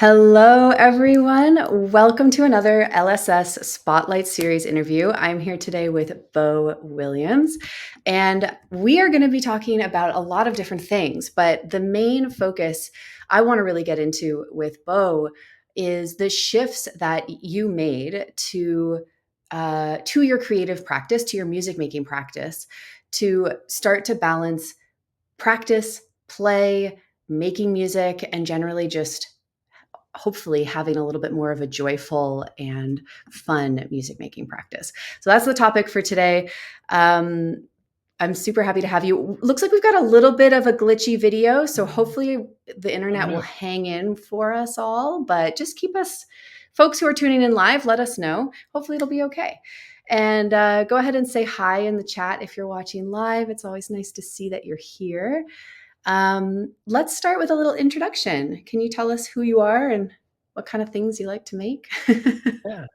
Hello, everyone. Welcome to another LSS Spotlight Series interview. I'm here today with Beau Williams, and we are going to be talking about a lot of different things. But the main focus I want to really get into with Beau is the shifts that you made to your creative practice, to your music making practice, to start to balance practice, play, making music, and generally just hopefully having a little bit more of a joyful and fun music making practice. So that's the topic for today. I'm super happy to have you. Looks like we've got a little bit of a glitchy video, so hopefully the Oh, internet will no. hang in for us all, but just keep us, folks who are tuning in live, let us know. Hopefully it'll be okay. And go ahead and say hi in the chat if you're watching live. It's always nice to see that you're here. Let's start with a little introduction. Can you tell us who you are and what kind of things you like to make? Yeah.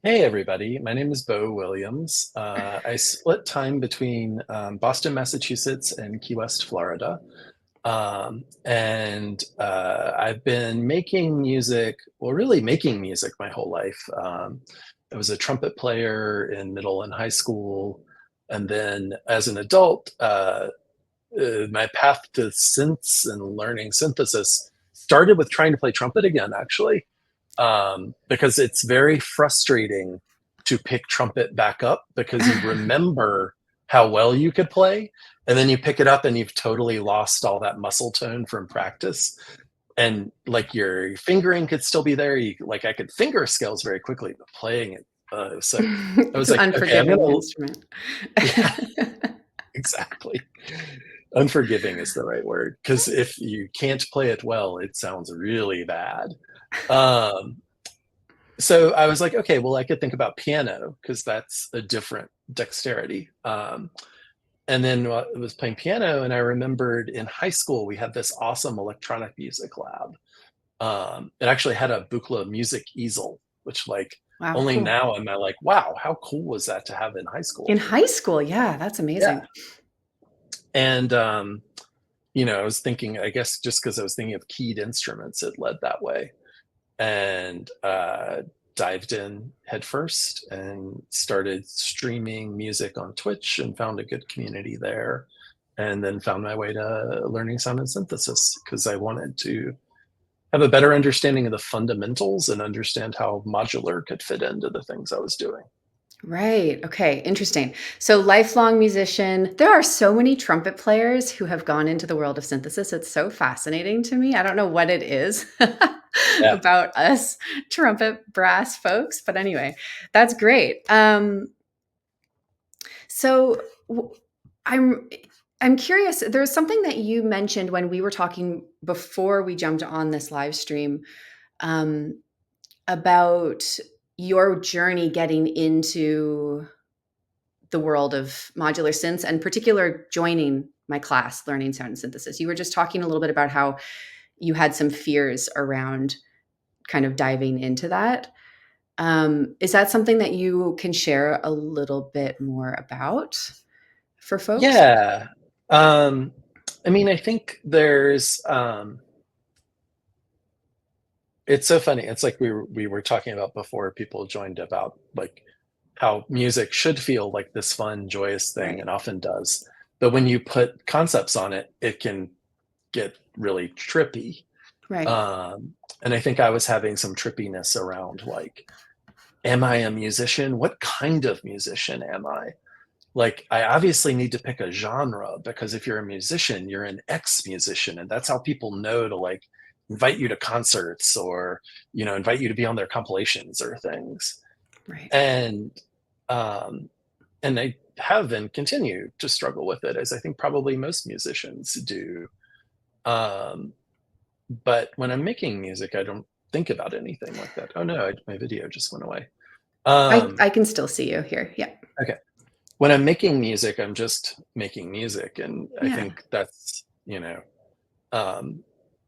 Hey, everybody. My name is Beau Williams. I split time between Boston, Massachusetts, and Key West, Florida. I've been making music, well, really making music my whole life. I was a trumpet player in middle and high school. And then as an adult, my path to synths and learning synthesis started with trying to play trumpet again, actually. Because it's very frustrating to pick trumpet back up because you remember how well you could play, and then you pick it up and you've totally lost all that muscle tone from practice. And like your fingering could still be there. I could finger scales very quickly, but playing it. So I It's was an like, okay, I'm unforgiving gonna. instrument. Yeah, exactly. Unforgiving is the right word because if you can't play it well, it sounds really bad. Um, so I was like, okay, well, I could think about piano because that's a different dexterity. And then I was playing piano, and I remembered in high school we had this awesome electronic music lab. It actually had a Buchla music easel, which Wow, only cool. now am I like, wow, how cool was that to have in high school? In high school, yeah, that's Yeah. amazing. And I was thinking, I guess just because I was thinking of keyed instruments, it led that way. And dived in headfirst and started streaming music on Twitch and found a good community there. And then found my way to learning sound and synthesis because I wanted to have a better understanding of the fundamentals and understand how modular could fit into the things I was doing. Right. Okay. Interesting. So, lifelong musician. There are so many trumpet players who have gone into the world of synthesis. It's so fascinating to me. I don't know what it is Yeah. about us trumpet brass folks, but anyway, that's great. So, w- I'm I'm curious. There's something that you mentioned when we were talking before we jumped on this live stream. Um, about your journey getting into the world of modular synths and particular joining my class learning sound and synthesis. You were just talking a little bit about how you had some fears around kind of diving into that. Is that something that you can share a little bit more about for folks? Yeah. Um, I mean, I think it's so funny. It's like we were talking about before people joined about like how music should feel like this fun, joyous thing, Right. and often does. But when you put concepts on it, it can get really trippy. Right. And I think I was having some trippiness around like, am I a musician? What kind of musician am I? Like, I obviously need to pick a genre because if you're a musician, you're an ex musician, and that's how people know to like invite you to concerts or invite you to be on their compilations or things. Right. And um, and I have and continue to struggle with it, as I think probably most musicians do. Um, but when I'm making music, I don't think about anything like that. Oh no, my video just went away. Um, I can still see you here. Yeah. okay. When I'm making music, I'm just making music, and I Yeah. think that's um,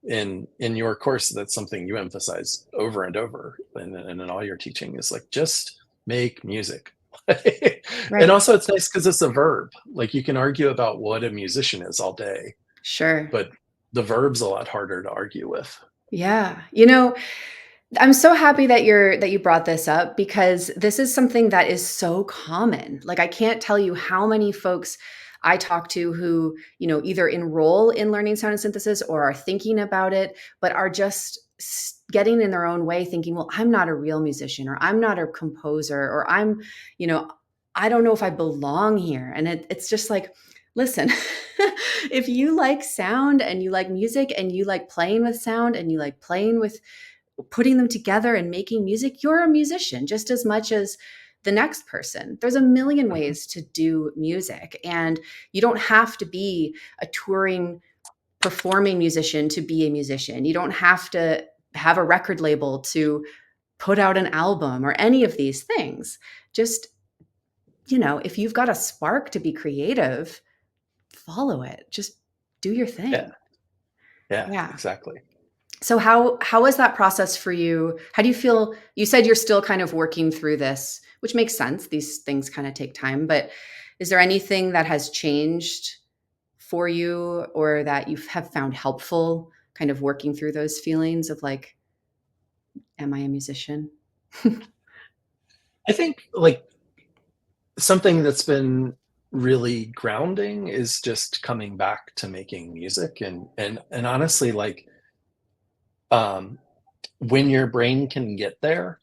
in your course, that's something you emphasize over and over, and in all your teaching is like just make music. And Right. also, it's nice because it's a verb. Like you can argue about what a musician is all day, Sure. but the verb's a lot harder to argue with. Yeah. I'm so happy that you brought this up because this is something that is so common. Like I can't tell you how many folks I talk to who, either enroll in learning sound and synthesis or are thinking about it, but are just getting in their own way thinking, well, I'm not a real musician or I'm not a composer or you know, I don't know if I belong here. And it's just like, listen, if you like sound and you like music and you like playing with sound and you like playing with putting them together and making music, you're a musician just as much as the next person. There's a million Mhm. ways to do music, and you don't have to be a touring, performing musician to be a musician. You don't have to have a record label to put out an album or any of these things. Just, if you've got a spark to be creative, follow it. Just do your Yeah, thing. yeah, Yeah. exactly. So how was that process for you? How do you feel? You said you're still kind of working through this, which makes sense. These things kind of take time, but is there anything that has changed for you or that you have found helpful kind of working through those feelings of like, am I a musician? I think like something that's been really grounding is just coming back to making music and honestly like um when your brain can get there,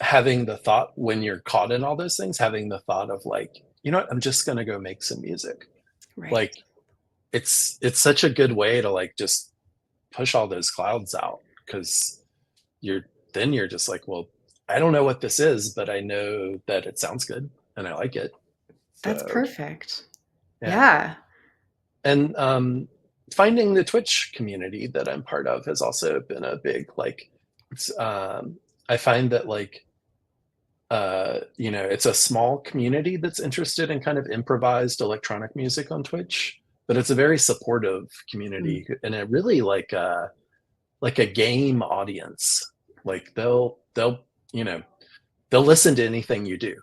having the thought when you're caught in all those things, having the thought of like, you know what, I'm just gonna go make some music. Right. Like it's such a good way to like just push all those clouds out because you're you're just like, well, I don't know what this is, but I know that it sounds good and I like it. That's So perfect. yeah. Yeah. And finding the Twitch community that I'm part of has also been a big like it's I find that like it's a small community that's interested in kind of improvised electronic music on Twitch, but it's a very supportive Mm. community and a really like a game audience. Like you know, they'll listen to anything you do.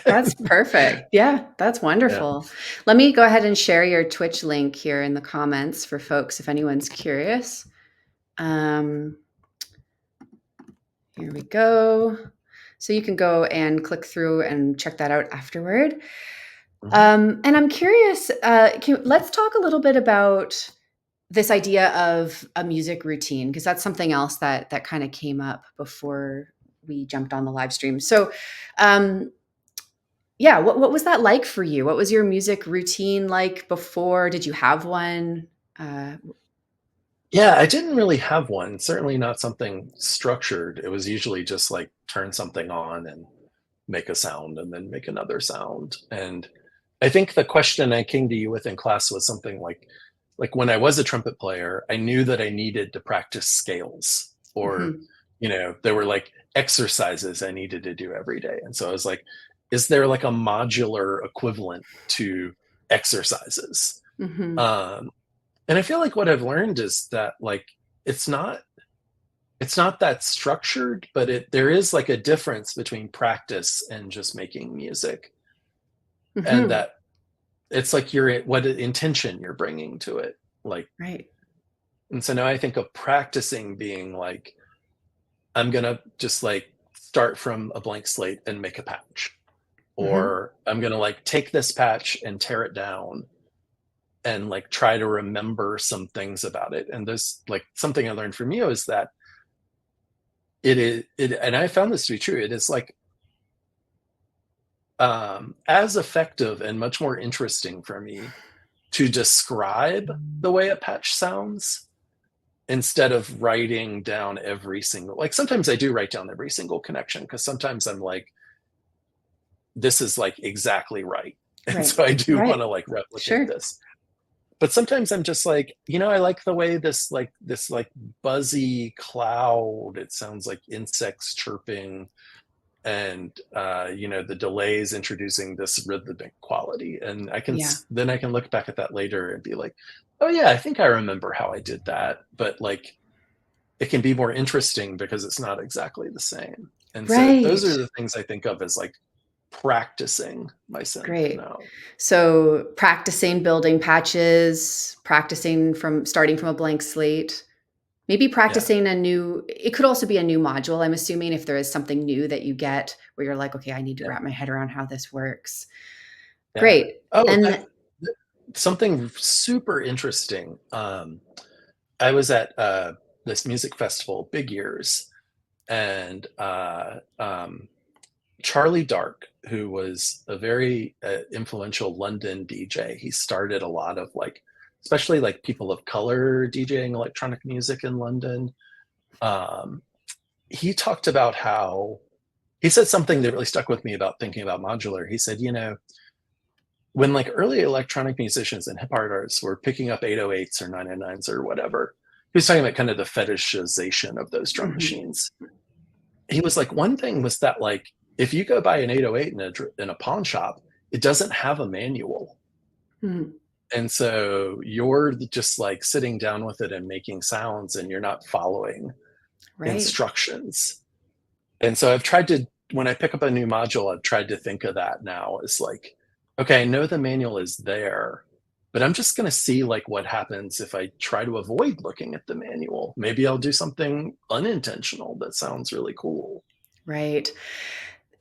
That's perfect. Yeah, that's Yeah. wonderful. Let me go ahead and share your Twitch link here in the comments for folks if anyone's curious. Um, Here we go. So you can go and click through and check that out afterward. Mhm. And I'm curious, let's talk a little bit about this idea of a music routine, because that's something else that kind of came up before we jumped on the live stream. So, um, yeah, what was that like for you? What was your music routine like before? Did you have one? Uh, Yeah, I didn't really have one. Certainly not something structured. It was usually just like turn something on and make a sound and then make another sound. And I think the question I came to you with in class was something like when I was a trumpet player, I knew that I needed to practice scales or mhm, there were like exercises I needed to do every day. And so I was like, is there like a modular equivalent to exercises? mhm, Um, and I feel like what I've learned is that like it's not it's not that structured, but there is like a difference between practice and just making music, and mhm, that it's like your what intention you're bringing to it. Like, right. and so now I think of practicing being like I'm gonna just like start from a blank slate and make a patch, Mhm, or I'm gonna like take this patch and tear it down and like try to remember some things about it. And there's like something I learned from you is that and I found this to be true. It is like as effective and much more interesting for me to describe the way a patch sounds instead of writing down every single, like sometimes I do write down every single connection because sometimes I'm like, this is like exactly right. And right. so I do want Right. to like replicate Sure. this. But sometimes I'm just like, I like the way this like buzzy cloud, it sounds like insects chirping, and the delays introducing this rhythmic quality, and Yeah. then I can look back at that later and be like, oh yeah, I think I remember how I did that, but like it can be more interesting because it's not exactly the same. And so those Right. are the things I think of as like practicing my synth Great. now. So practicing building patches, practicing from starting from a blank slate. Maybe Yeah. practicing it could also be a new module. I'm assuming if there is something new that you get where you're like, okay, I need to Yeah. wrap my head around how this works. Yeah. Great. Oh, And that something super interesting. I was at this music festival, Big Ears, and Charlie Dark, who was a very influential London DJ. He started a lot of like, especially like people of color DJing electronic music in London. Um, he talked about how he said something that really stuck with me about thinking about modular. He said, when like early electronic musicians and hip hop artists were picking up 808s or 909s or whatever, he was talking about kind of the fetishization of those drum mhm, machines. He was like, one thing was that like if you go buy an 808 in a pawn shop, it doesn't have a manual. mhm, And so you're just like sitting down with it and making sounds and you're not following right. instructions. And so I've tried to, when I pick up a new module, I've tried to think of that now as like, okay, I know the manual is there, but I'm just going to see like what happens if I try to avoid looking at the manual. Maybe I'll do something unintentional that sounds really cool. Right.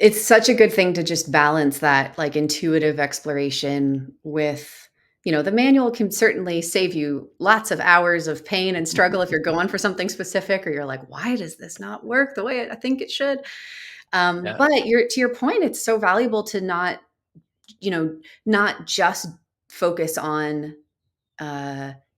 It's such a good thing to just balance that, like, intuitive exploration with, the manual can certainly save you lots of hours of pain and struggle if you're going for something specific or you're like, "Why does this not work the way I think it should?" Yeah. But to your point, it's so valuable to you know, not just focus on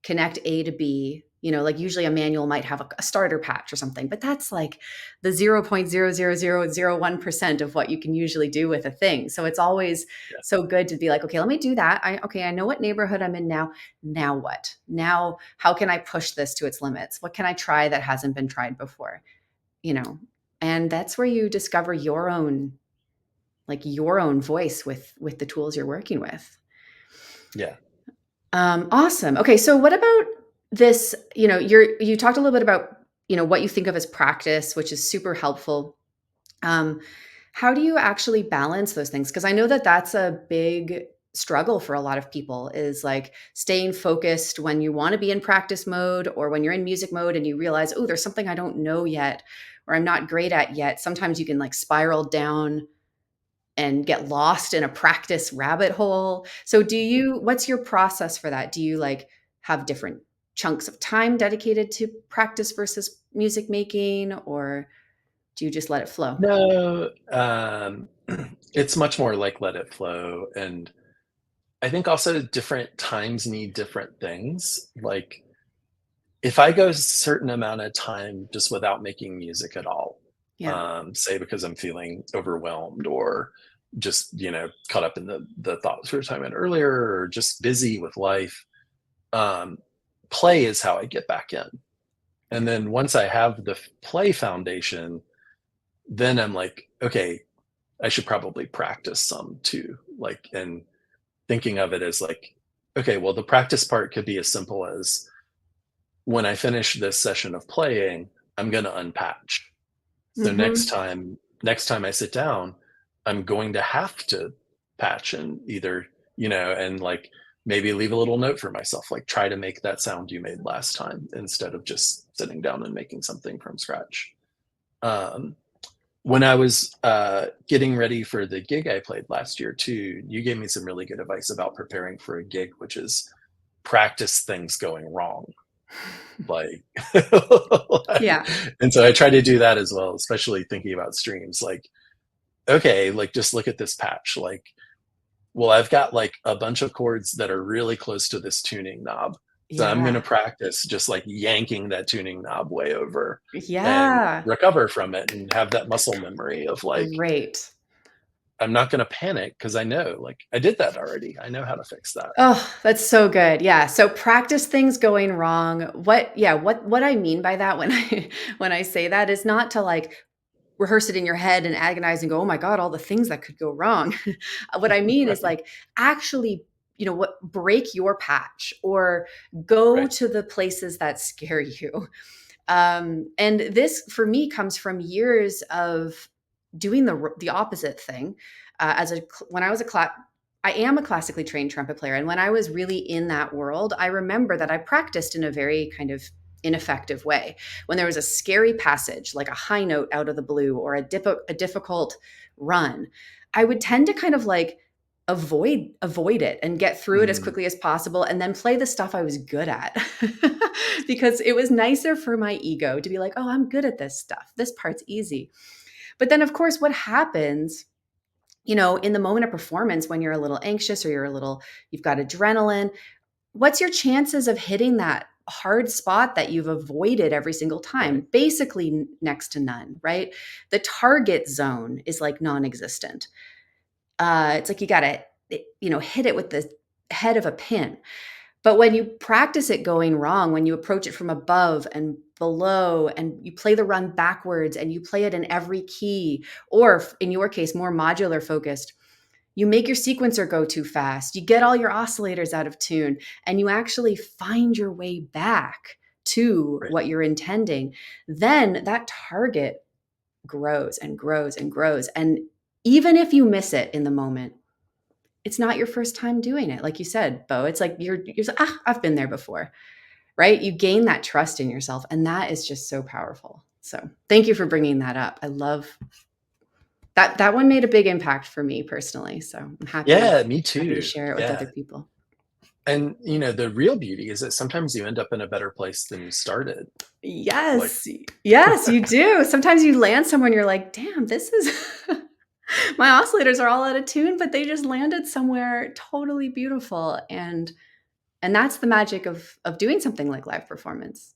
connect A to B. Like usually a manual might have a starter patch or something, but that's like the 0.00001% of what you can usually do with a thing. So it's always Yeah. so good to be like, okay, let me do that. I know what neighborhood I'm in now. Now what? Now, how can I push this to its limits? What can I try that hasn't been tried before? You know, and that's where you discover your own voice with the tools you're working with. Yeah. Awesome. Okay, so what about this? You talked a little bit about what you think of as practice, which is super helpful. Um, how do you actually balance those things? Because I know that that's a big struggle for a lot of people. Is like staying focused when you want to be in practice mode, or when you're in music mode and you realize, oh, there's something I don't know yet, or I'm not great at yet. Sometimes you can like spiral down and get lost in a practice rabbit hole. So what's your process for that? Do you like have different chunks of time dedicated to practice versus music making, or do you just let it flow? No, it's much more like let it flow. And I think also different times need different things. Like if I go a certain amount of time just without making music at all, Yeah. say because I'm feeling overwhelmed or just, caught up in the thoughts we were talking about earlier, or just busy with life, um, play is how I get back in. And Yeah. then once I have the play foundation, then I'm like, okay, I should probably practice some too. Like, and thinking of it as like, okay, well, the practice part could be as simple as when I finish this session of playing, I'm going to unpatch. So Mhm. next time I sit down, I'm going to have to patch and either, and like maybe leave a little note for myself, like try to make that sound you made last time instead of just sitting down and making something from scratch. Um, when I was getting ready for the gig I played last year too, you gave me some really good advice about preparing for a gig, which is practice things going wrong. Like, Yeah. and so I try to do that as well, especially thinking about streams. Like, okay, like just look at this patch. Like, well, I've got like a bunch of chords that are really close to this tuning knob. So I'm going to Yeah. practice just like yanking that tuning knob way over and Yeah. recover from it and have that muscle memory of like, Great. I'm not going to panic because I know like I did that already. I know how to fix that. Oh, that's so good. Yeah. So practice things going wrong. What I mean by that when I say that is not to like rehearse it in your head and agonize and go, "Oh my god, all the things that could go wrong." What I mean is Right. like actually, break your patch or go Right. to the places that scare you. And this for me comes from years of doing the opposite thing. When I was I am a classically trained trumpet player, and when I was really in that world, I remember that I practiced in a very kind of ineffective way. When there was a scary passage, like a high note out of the blue or a difficult run, I would tend to kind of like avoid it and get through it as Mm, quickly as possible and then play the stuff I was good at. Because it was nicer for my ego to be like, "Oh, I'm good at this stuff. This part's easy." But then of course what happens, in the moment of performance when you're a little anxious or you've got adrenaline, what's your chances of hitting that hard spot that you've avoided every single right. time? Basically next to none, right? The target zone is like non-existent. It's like you got to, hit it with the head of a pin. But when you practice it going wrong, when you approach it from above and below, and you play the run backwards and you play it in every key, or in your case, more modular focused, you make your sequencer go too fast, you get all your oscillators out of tune, and you actually find your way back to Right. what you're intending, then that target grows and grows and grows. And even if you miss it in the moment, it's not your first time doing it. Like you said, Bo, it's like you're like, I've been there before, right? You gain that trust in yourself. And that is just so powerful. So thank you for bringing that up. I love that one made a big impact for me personally. So I'm Yeah, me happy to too. share it with other Yeah. people. And the real beauty is that sometimes you end up in a better place than you started. Like, Yes. Yes, you do. Sometimes you land somewhere and you're like, damn, this is my oscillators are all out of tune, but they just landed somewhere totally beautiful. And that's the magic of doing something like live performance.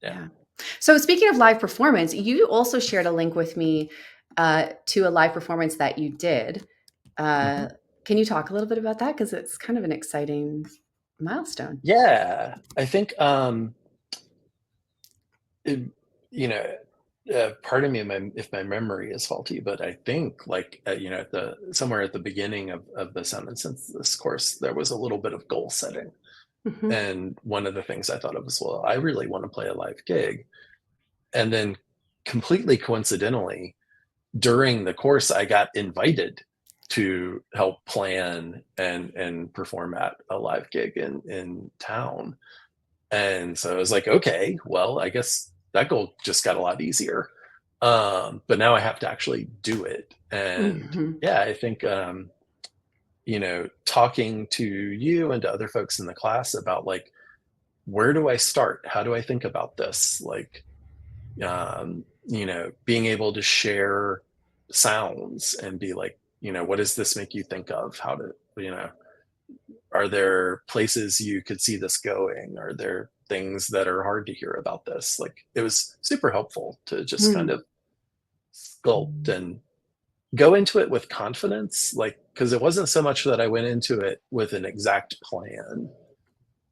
yeah. Yeah. So speaking of live performance, you also shared a link with me to a live performance that you did. Mhm. Uh, can you talk a little bit about that? Because it's kind of an exciting milestone. Yeah. I think, it, you know, pardon me if my memory is faulty, but I think like, at the somewhere at the beginning of the Sound and Synthesis course, there was a little bit of goal setting. Hmm. And one of the things I thought of was, well, I really want to play a live gig. And then completely coincidentally, during the course, I got invited to help plan and perform at a live gig in town. And so I was like, okay, well, I guess that goal just got a lot easier. But now I have to actually do it. And Hmm. yeah, I think talking to you and to other folks in the class about like, where do I start? How do I think about this? Like, being able to share sounds and be like, what does this make you think of? How to, are there places you could see this going? Are there things that are hard to hear about this? Like, it was super helpful to just kind Hmm. of sculpt and go into it with confidence. Like, because it wasn't so much that I went into it with an exact plan,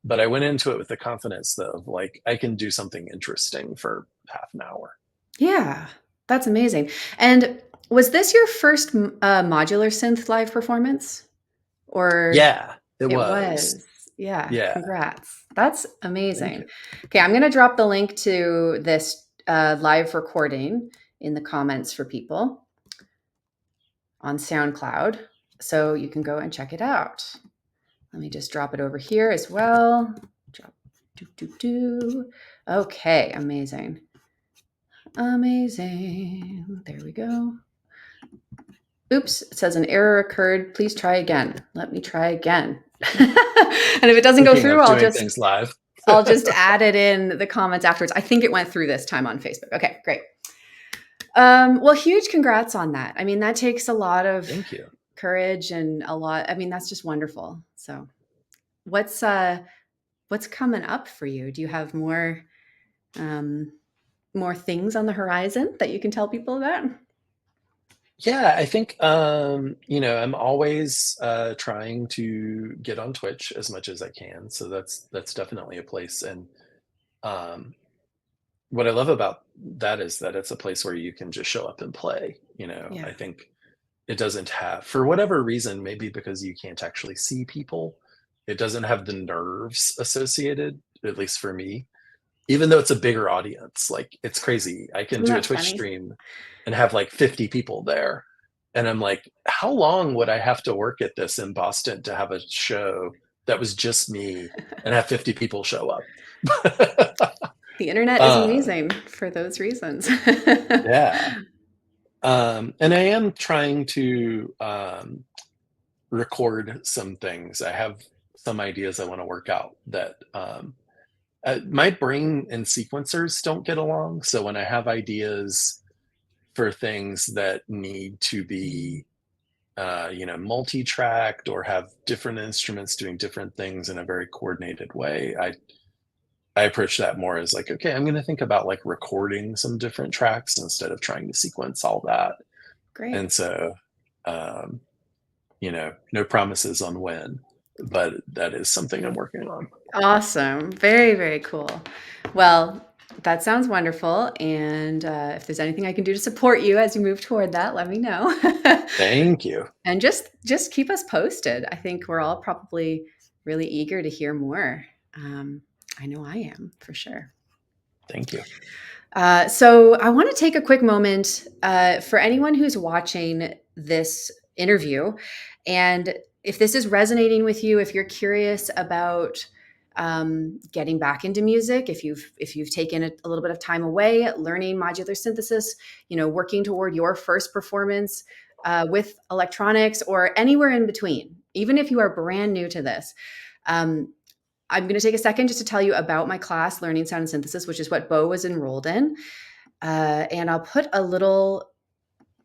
but I went into it with the confidence though, of like, I can do something interesting for half an hour. Yeah, that's amazing. And was this your first modular synth live performance? Or Yeah, it it was. was? Yeah, Yeah. congrats. That's Thank amazing. you. Okay, I'm going to drop the link to this live recording in the comments for people on SoundCloud so you can go and check it out. Let me just drop it over here as well. Drop, do, do, do. Okay, amazing. Amazing. There we go. Oops, it says an error occurred. Please try again. Let me try again. And if it doesn't go Speaking through, of doing things live. I'll just add it in the comments afterwards. I think it went through this time on Facebook. Okay, great. Well, huge congrats on that. I mean, that takes a lot of Thank you. courage and a lot. I mean, that's just wonderful. So, what's coming up for you? Do you have um, more things on the horizon that you can tell people about? Yeah, I think I'm always trying to get on Twitch as much as I can. So that's definitely a place. And um what I love about that is that it's a place where you can just show up and play. Yeah. I think it doesn't have, for whatever reason, maybe because you can't actually see people, it doesn't have the nerves associated, at least for me, even though it's a bigger audience. Like, it's crazy. I can Isn't do a that Twitch funny? stream and have like 50 people there. And I'm like, how long would I have to work at this in Boston to have a show that was just me and have 50 people show up? The internet is uh, amazing for those reasons. yeah. And I am trying to record some things. I have some ideas I want to work out that my brain and sequencers don't get along. So when I have ideas for things that need to be, multi-tracked or have different instruments doing different things in a very coordinated way, I approach that more as like, okay, I'm going to think about like recording some different tracks instead of trying to sequence all that. Great. And so, um, no promises on when, but that is something I'm working on. Awesome. Very, very cool. Well, that sounds wonderful. And if there's anything I can do to support you as you move toward that, let me know. Thank you. And just keep us posted. I think we're all probably really eager to hear more. I know I am for sure. Thank you. So I want to take a quick moment for anyone who's watching this interview, and if this is resonating with you, if you're curious about getting back into music, if you've taken a little bit of time away learning modular synthesis, working toward your first performance with electronics or anywhere in between, even if you are brand new to this. Um, I'm going to take a second just to tell you about my class, Learning Sound and Synthesis, which is what Bo was enrolled in. And I'll put a little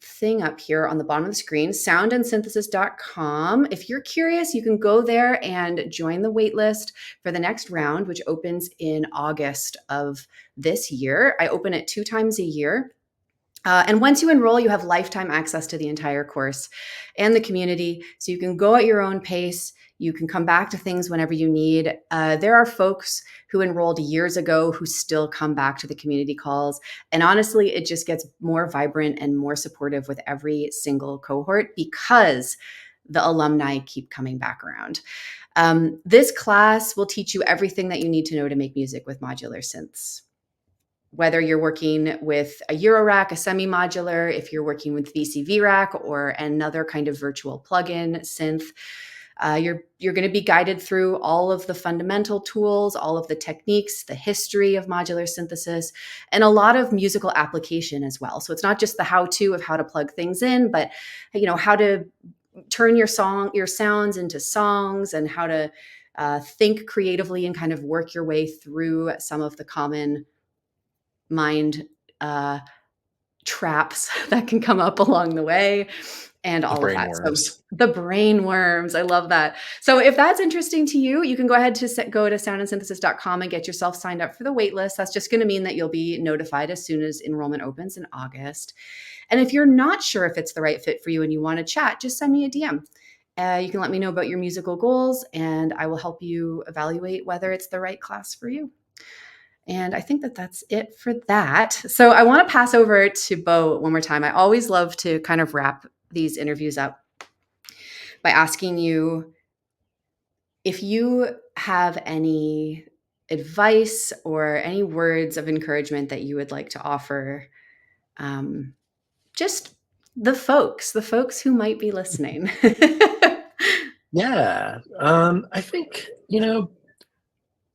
thing up here on the bottom of the screen, soundandsynthesis.com. If you're curious, you can go there and join the waitlist for the next round, which opens in August of this year. I open it 2 times a year. And once you enroll, you have lifetime access to the entire course and the community. So you can go at your own pace. You can come back to things whenever you need. There are folks who enrolled years ago who still come back to the community calls. And honestly, it just gets more vibrant and more supportive with every single cohort because the alumni keep coming back around. This class will teach you everything that you need to know to make music with modular synths. Whether you're working with a Eurorack, a semi-modular, if you're working with VCV rack or another kind of virtual plugin synth, you're going to be guided through all of the fundamental tools, all of the techniques, the history of modular synthesis, and a lot of musical application as well. So it's not just the how-to of how to plug things in, but how to turn your sounds into songs, and how to think creatively and kind of work your way through some of the common mind traps that can come up along the way, and The all of brain that. So worms. the brain worms, I love that. So if that's interesting to you, you can go ahead to go to soundandsynthesis.com and get yourself signed up for the wait list. That's just going to mean that you'll be notified as soon as enrollment opens in August. And if you're not sure if it's the right fit for you and you want to chat, just send me a DM. You can let me know about your musical goals, and I will help you evaluate whether it's the right class for you. And I think that that's it for that. So I want to pass over to Bo one more time. I always love to kind of wrap these interviews up by asking you if you have any advice or any words of encouragement that you would like to offer, just the folks who might be listening. Yeah. I think,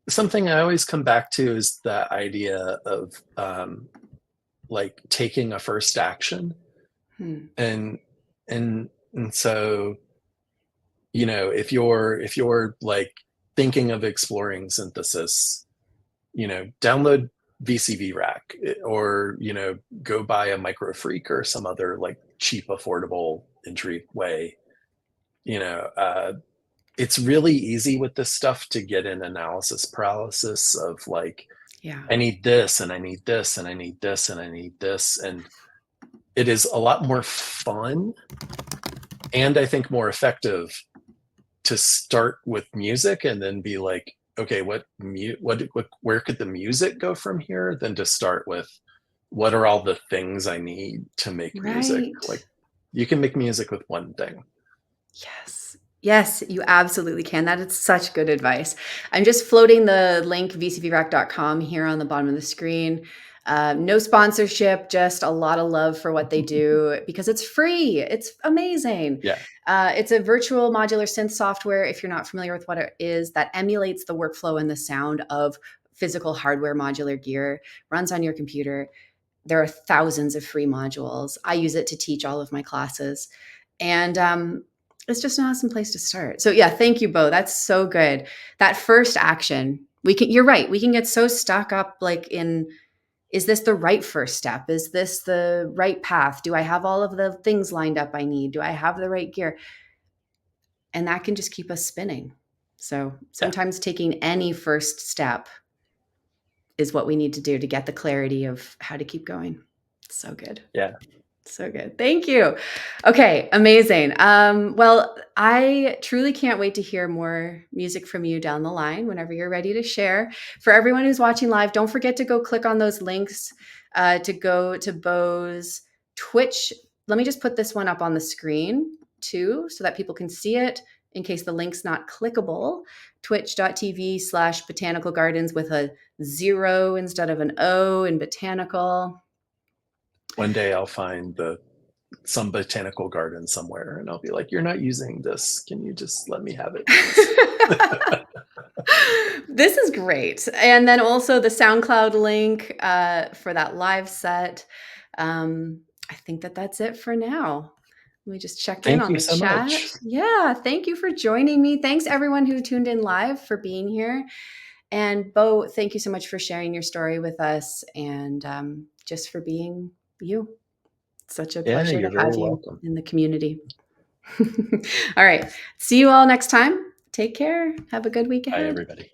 something I always come back to is the idea of like taking a first action. Hmm. And and so, if you're like thinking of exploring synthesis, download VCV Rack, or go buy a Micro Freak or some other like cheap, affordable entry way. You know, it's really easy with this stuff to get in analysis paralysis of like, Yeah. I need this and I need this and I need this and I need this. And it is a lot more fun, and I think more effective, to start with music and then be like, okay, where could the music go from here, than to start with what are all the things I need to make music. Right. Like, you can make music with one thing. Yes. Yes, you absolutely can. That is such good advice. I'm just floating the link vcvrack.com here on the bottom of the screen. No sponsorship, just a lot of love for what they do because it's free. It's amazing. Yeah. It's a virtual modular synth software, if you're not familiar with what it is, that emulates the workflow and the sound of physical hardware modular gear, runs on your computer. There are thousands of free modules. I use it to teach all of my classes. And it's just an awesome place to start. So yeah, thank you, Bo. That's so good. That first action, you're right. We can get so stuck up like in, is this the right first step? Is this the right path? Do I have all of the things lined up I need? Do I have the right gear? And that can just keep us spinning. So Yeah. sometimes taking any first step is what we need to do to get the clarity of how to keep going. So good. Yeah. So good. Thank you. Okay, amazing. Well, I truly can't wait to hear more music from you down the line whenever you're ready to share. For everyone who's watching live, don't forget to go click on those links to go to Bo's Twitch. Let me just put this one up on the screen too so that people can see it in case the link's not clickable. Twitch.tv/botanical gardens with a 0 instead of an O in botanical. One day I'll find some botanical garden somewhere and I'll be like, you're not using this. Can you just let me have it, please? This is great. And then also the SoundCloud link for that live set. I think that's it for now. Let me just check in Thank on you the so chat. much. Yeah, thank you for joining me. Thanks everyone who tuned in live for being here. And Bo, thank you so much for sharing your story with us and just for being you. Such a Yeah, pleasure to you're very have you welcome. in the community. All right. See you all next time. Take care. Have a good week Bye, ahead. everybody.